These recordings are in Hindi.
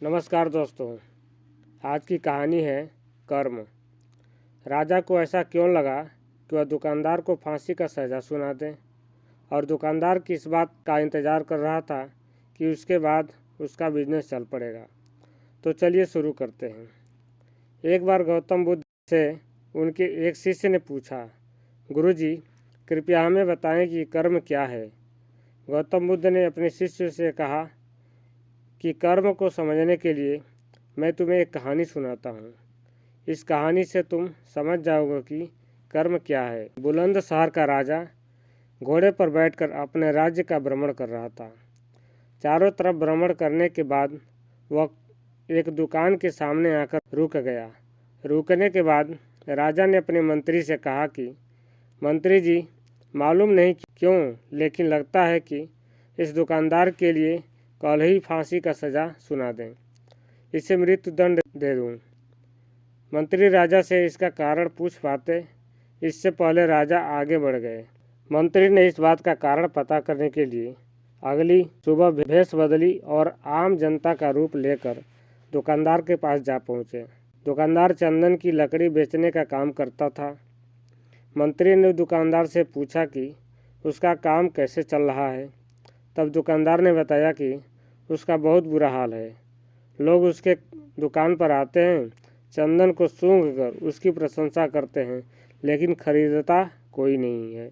नमस्कार दोस्तों, आज की कहानी है कर्म। राजा को ऐसा क्यों लगा कि वह दुकानदार को फांसी का सज़ा सुना दे, और दुकानदार की इस बात का इंतज़ार कर रहा था कि उसके बाद उसका बिजनेस चल पड़ेगा। तो चलिए शुरू करते हैं। एक बार गौतम बुद्ध से उनके एक शिष्य ने पूछा, गुरुजी, कृपया हमें बताएं कि कर्म क्या है। गौतम बुद्ध ने अपने शिष्य से कहा कि कर्म को समझने के लिए मैं तुम्हें एक कहानी सुनाता हूँ। इस कहानी से तुम समझ जाओगे कि कर्म क्या है। बुलंद शहर का राजा घोड़े पर बैठकर अपने राज्य का भ्रमण कर रहा था। चारों तरफ भ्रमण करने के बाद वह एक दुकान के सामने आकर रुक गया। रुकने के बाद राजा ने अपने मंत्री से कहा कि मंत्री जी, मालूम नहीं क्यों, लेकिन लगता है कि इस दुकानदार के लिए कल ही फांसी का सज़ा सुना दें, इसे मृत्यु दंड दे दूं। मंत्री राजा से इसका कारण पूछ पाते, इससे पहले राजा आगे बढ़ गए। मंत्री ने इस बात का कारण पता करने के लिए अगली सुबह भेष बदली और आम जनता का रूप लेकर दुकानदार के पास जा पहुंचे। दुकानदार चंदन की लकड़ी बेचने का काम करता था। मंत्री ने दुकानदार से पूछा कि उसका काम कैसे चल रहा है। तब दुकानदार ने बताया कि उसका बहुत बुरा हाल है। लोग उसके दुकान पर आते हैं, चंदन को सूंघकर उसकी प्रशंसा करते हैं, लेकिन खरीदता कोई नहीं है।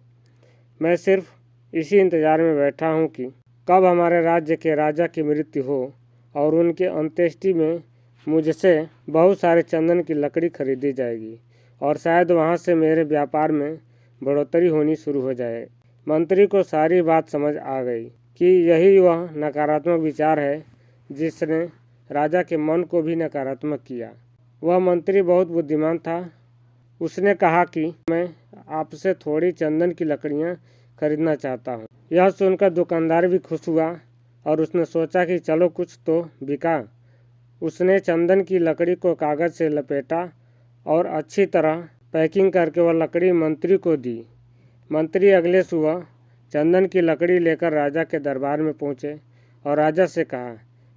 मैं सिर्फ इसी इंतज़ार में बैठा हूँ कि कब हमारे राज्य के राजा की मृत्यु हो और उनके अंत्येष्टि में मुझसे बहुत सारे चंदन की लकड़ी खरीदी जाएगी और शायद वहाँ से मेरे व्यापार में बढ़ोतरी होनी शुरू हो जाए। मंत्री को सारी बात समझ आ गई कि यही वह नकारात्मक विचार है जिसने राजा के मन को भी नकारात्मक किया। वह मंत्री बहुत बुद्धिमान था। उसने कहा कि मैं आपसे थोड़ी चंदन की लकड़ियां खरीदना चाहता हूं। यह सुनकर दुकानदार भी खुश हुआ और उसने सोचा कि चलो कुछ तो बिका। उसने चंदन की लकड़ी को कागज़ से लपेटा और अच्छी तरह पैकिंग करके वह लकड़ी मंत्री को दी। मंत्री अगले सुबह चंदन की लकड़ी लेकर राजा के दरबार में पहुंचे और राजा से कहा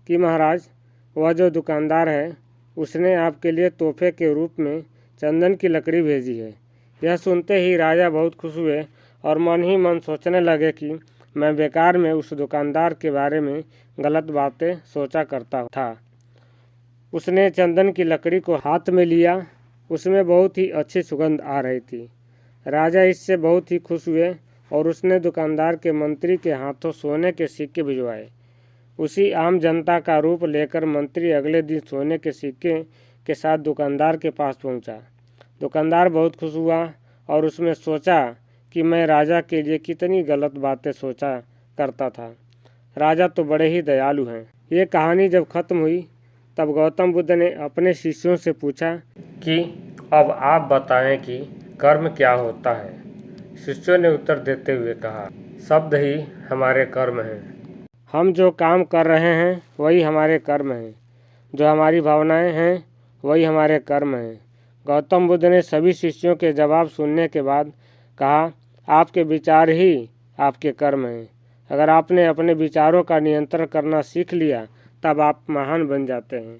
कि महाराज, वह जो दुकानदार है उसने आपके लिए तोहफे के रूप में चंदन की लकड़ी भेजी है। यह सुनते ही राजा बहुत खुश हुए और मन ही मन सोचने लगे कि मैं बेकार में उस दुकानदार के बारे में गलत बातें सोचा करता था। उसने चंदन की लकड़ी को हाथ में लिया। उसमें बहुत ही अच्छी सुगंध आ रही थी। राजा इससे बहुत ही खुश हुए और उसने दुकानदार के मंत्री के हाथों सोने के सिक्के भिजवाए। उसी आम जनता का रूप लेकर मंत्री अगले दिन सोने के सिक्के के साथ दुकानदार के पास पहुंचा। दुकानदार बहुत खुश हुआ और उसमें सोचा कि मैं राजा के लिए कितनी गलत बातें सोचा करता था। राजा तो बड़े ही दयालु हैं। ये कहानी जब खत्म हुई तब गौतम बुद्ध ने अपने शिष्यों से पूछा कि अब आप बताएं कि कर्म क्या होता है। शिष्यों ने उत्तर देते हुए कहा, शब्द ही हमारे कर्म हैं। हम जो काम कर रहे हैं वही हमारे कर्म हैं। जो हमारी भावनाएं हैं वही हमारे कर्म हैं। गौतम बुद्ध ने सभी शिष्यों के जवाब सुनने के बाद कहा, आपके विचार ही आपके कर्म हैं। अगर आपने अपने विचारों का नियंत्रण करना सीख लिया तब आप महान बन जाते हैं।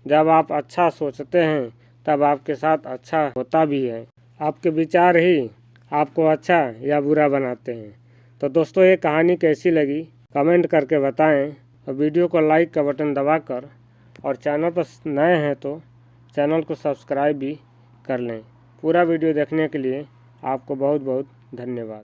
जब आप अच्छा सोचते हैं तब आपके साथ अच्छा होता भी है। आपके विचार ही आपको अच्छा या बुरा बनाते हैं। तो दोस्तों, ये कहानी कैसी लगी कमेंट करके बताएं और वीडियो को लाइक का बटन दबाकर और चैनल पर नए हैं तो चैनल को सब्सक्राइब भी कर लें। पूरा वीडियो देखने के लिए आपको बहुत बहुत धन्यवाद।